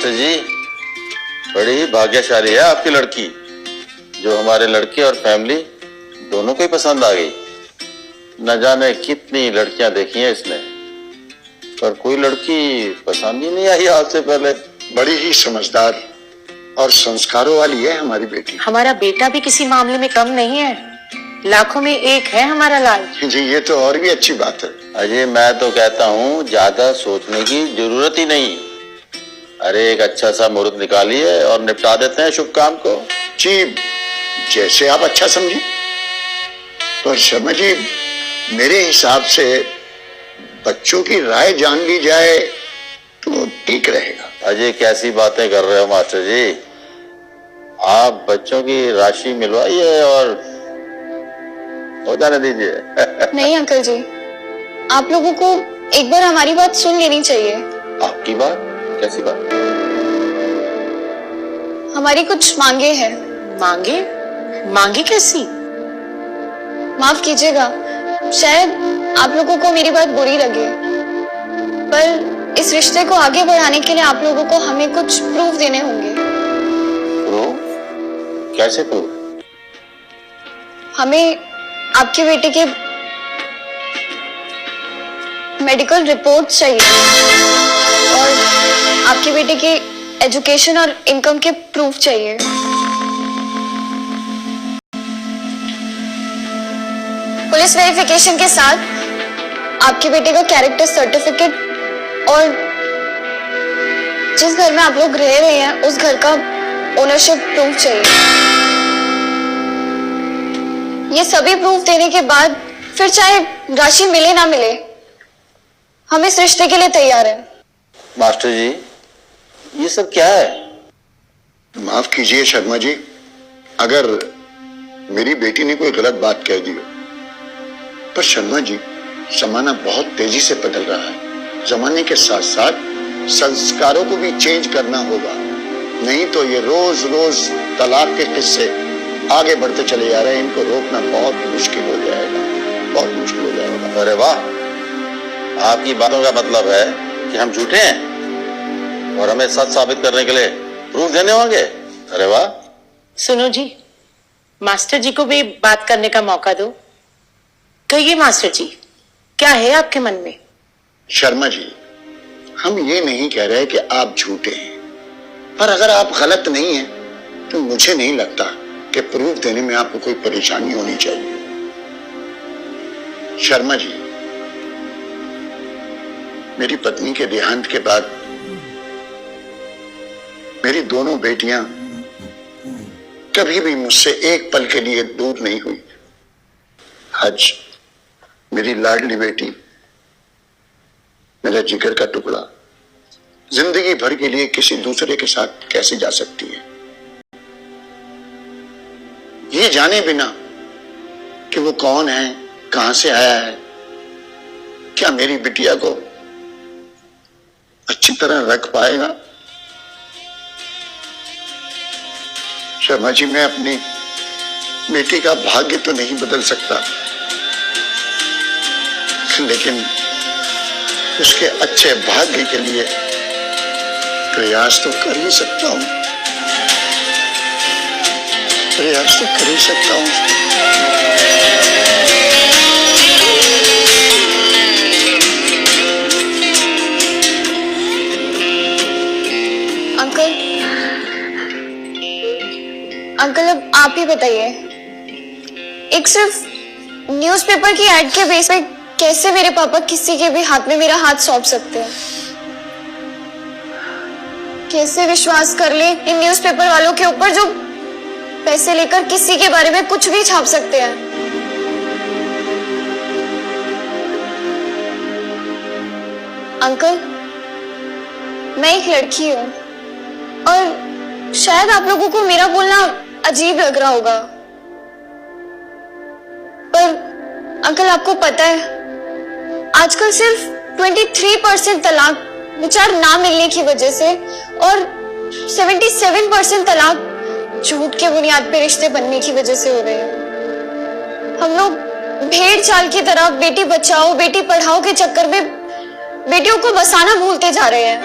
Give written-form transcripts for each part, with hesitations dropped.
Master जी, बड़ी भाग्यशाली है आपकी लड़की, जो हमारे लड़के और फैमिली दोनों को ही पसंद आ गई। न जाने कितनी लड़कियां देखी हैं इसने, पर कोई लड़की पसंद ही नहीं आई आज से पहले। बड़ी ही समझदार और संस्कारों वाली है हमारी बेटी। हमारा बेटा भी किसी मामले में कम नहीं है, लाखों में एक है हमारा लाल। जी ये तो और भी अच्छी बात है। अजय मैं तो कहता हूँ ज्यादा सोचने की जरूरत ही नहीं। अरे एक अच्छा सा मुहूर्त निकालिए और निपटा देते हैं शुभ काम को। जी जैसे आप अच्छा समझे। तो शर्मा जी मेरे हिसाब से बच्चों की राय जान ली जाए तो ठीक रहेगा। अजय कैसी बातें कर रहे हो मास्टर जी, आप बच्चों की राशि मिलवाइए और हो जाने दीजिए। नहीं अंकल जी, आप लोगों को एक बार हमारी बात सुन लेनी चाहिए। आपकी बात? कैसी बात? हमारी कुछ मांगे हैं। मांगे? मांगे कैसी? माफ कीजिएगा, शायद आप लोगों को मेरी बात बुरी लगे, पर इस रिश्ते को आगे बढ़ाने के लिए आप लोगों को हमें कुछ प्रूफ देने होंगे। प्रूफ? कैसे प्रूफ? हमें आपके बेटे के मेडिकल रिपोर्ट चाहिए और आपके बेटे के एजुकेशन और इनकम के प्रूफ चाहिए। पुलिस वेरिफिकेशन के साथ आपके बेटे का कैरेक्टर सर्टिफिकेट और जिस घर में आप लोग रह रहे हैं उस घर का ओनरशिप प्रूफ चाहिए। ये सभी प्रूफ देने के बाद फिर चाहे राशि मिले ना मिले, हम इस रिश्ते के लिए तैयार हैं। मास्टर जी ये सब क्या है? माफ कीजिए शर्मा जी, अगर मेरी बेटी ने कोई गलत बात कह दी हो, पर शर्मा जी जमाना बहुत तेजी से बदल रहा है। जमाने के साथ साथ संस्कारों को भी चेंज करना होगा, नहीं तो ये रोज रोज तलाक के किस्से आगे बढ़ते चले जा रहे हैं। इनको रोकना बहुत मुश्किल हो जाएगा, बहुत मुश्किल हो जाएगा। अरे वाह, आपकी बातों का मतलब है कि हम झूठे हैं और हमें सच साबित करने के लिए प्रूफ देने होंगे। अरे वाह। सुनो जी, मास्टर जी को भी बात करने का मौका दो। कहिए मास्टर जी, क्या है आपके मन में? शर्मा जी हम ये नहीं कह रहे कि आप झूठे हैं, पर अगर आप गलत नहीं हैं तो मुझे नहीं लगता कि प्रूफ देने में आपको कोई परेशानी होनी चाहिए। शर्मा जी मेरी पत्नी के देहांत के बाद मेरी दोनों बेटियां कभी भी मुझसे एक पल के लिए दूर नहीं हुई। आज मेरी लाडली बेटी, मेरा जिगर का टुकड़ा, जिंदगी भर के लिए किसी दूसरे के साथ कैसे जा सकती है, ये जाने बिना कि वो कौन है, कहां से आया है, क्या मेरी बिटिया को अच्छी तरह रख पाएगा? शर्मा जी मैं अपनी बेटी का भाग्य तो नहीं बदल सकता, लेकिन उसके अच्छे भाग्य के लिए प्रयास तो कर ही सकता हूं, प्रयास तो कर ही सकता हूं। अंकल, अंकल अब आप ही बताइए, एक सिर्फ न्यूज़पेपर की एड के बेस पे कैसे मेरे पापा किसी के भी हाथ में मेरा हाथ सौंप सकते हैं? कैसे विश्वास कर ले इन न्यूज़पेपर वालों के ऊपर जो पैसे लेकर किसी के बारे में कुछ भी छाप सकते हैं? अंकल मैं एक लड़की हूं और शायद आप लोगों को मेरा बोलना अजीब लग रहा होगा, पर अंकल आपको पता है आजकल सिर्फ 23% तलाक विचार ना मिलने की वजह से और 77% तलाक झूठ के बुनियाद पे रिश्ते बनने की वजह से हो रहे हैं। हम लोग भेड़ चाल की तरह बेटी बचाओ बेटी पढ़ाओ के चक्कर में बेटियों को बसाना भूलते जा रहे हैं।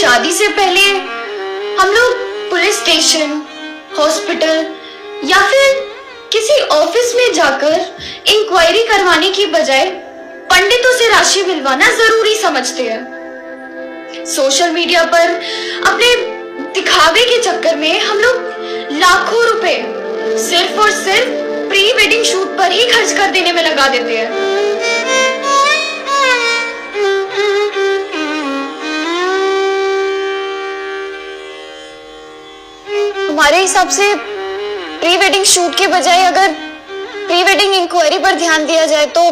शादी से पहले हम लोग पुलिस स्टेशन, हॉस्पिटल या फिर किसी ऑफिस में जाकर इंक्वायरी करवाने की बजाय पंडितों से राशि मिलवाना जरूरी समझते हैं। सोशल मीडिया पर अपने दिखावे के चक्कर में हम लोग लाखों रुपए सिर्फ और सिर्फ प्री वेडिंग शूट पर ही खर्च कर देने में लगा देते हैं। हमारे हिसाब से प्री वेडिंग शूट के बजाय अगर प्री वेडिंग इंक्वायरी पर ध्यान दिया जाए तो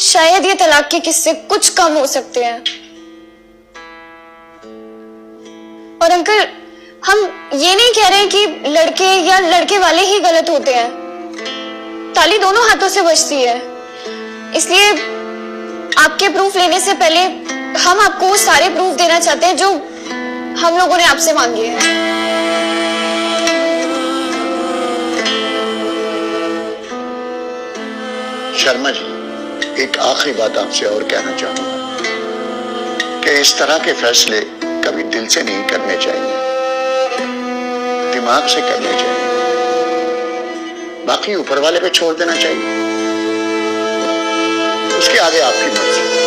शायद ये तलाक के किस्से कुछ कम हो सकते हैं। और अंकल, हम ये नहीं कह रहे हैं कि लड़के या लड़के वाले ही गलत होते हैं। ताली दोनों हाथों से बजती है, इसलिए आपके प्रूफ लेने से पहले हम आपको वो सारे प्रूफ देना चाहते हैं जो हम लोगों ने आपसे मांगे हैं। शर्मा जी, एक आखिरी बात आपसे और कहना चाहूंगा कि इस तरह के फैसले कभी दिल से नहीं करने चाहिए, दिमाग से करने चाहिए, बाकी ऊपर वाले पे छोड़ देना चाहिए। उसके आगे आपकी मर्जी।